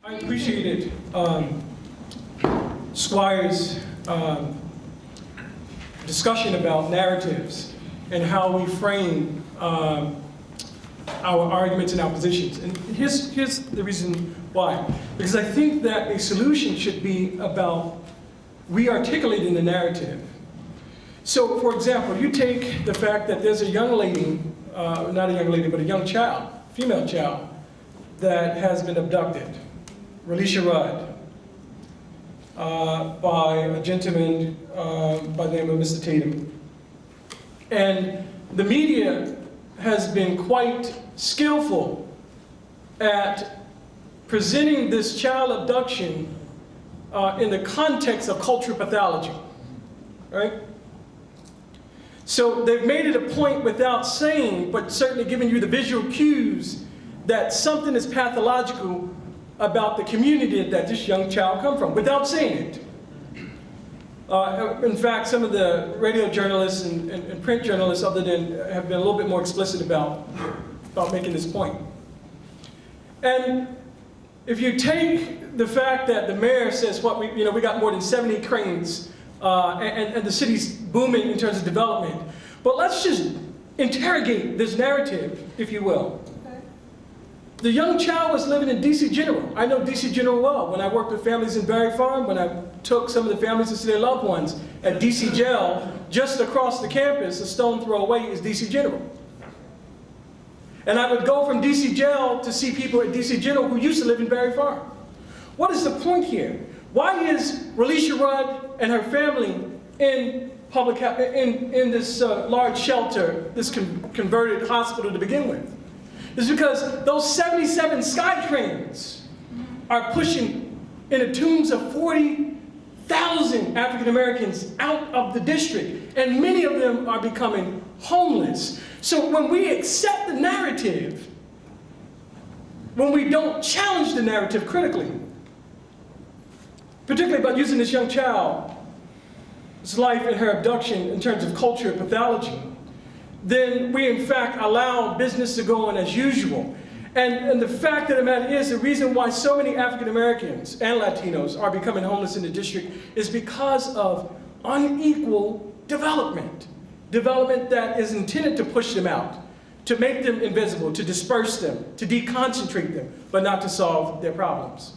I appreciated Squire's discussion about narratives and how we frame our arguments and our positions. And here's the reason why. Because I think that a solution should be about re-articulating the narrative. So, for example, you take the fact that there's a young lady, not a young lady, but a young child, female child, that has been abducted, Relisha Rudd, by a gentleman by the name of Mr. Tatum. And the media has been quite skillful at presenting this child abduction in the context of cultural pathology, right? So they've made it a point without saying, but certainly giving you the visual cues that something is pathological about the community that this young child comes from, without saying it. In fact, some of the radio journalists and print journalists other than have been a little bit more explicit about making this point. And if you take the fact that the mayor says, we got more than 70 cranes and the city's booming in terms of development, but let's just interrogate this narrative, if you will. The young child was living in DC General. I know DC General well. When I worked with families in Barry Farm, when I took some of the families to see their loved ones at DC Jail, just across the campus, a stone throw away is DC General. And I would go from DC Jail to see people at DC General who used to live in Barry Farm. What is the point here? Why is Relisha Rudd and her family in this large shelter, this converted hospital to begin with? It's because those 77 sky cranes are pushing in the tombs of 40,000 African Americans out of the district, and many of them are becoming homeless. So when we accept the narrative, when we don't challenge the narrative critically, particularly about using this young child's life and her abduction in terms of culture and pathology, then we in fact allow business to go on as usual. And the fact of the matter is, the reason why so many African Americans and Latinos are becoming homeless in the district is because of unequal development. Development that is intended to push them out, to make them invisible, to disperse them, to deconcentrate them, but not to solve their problems.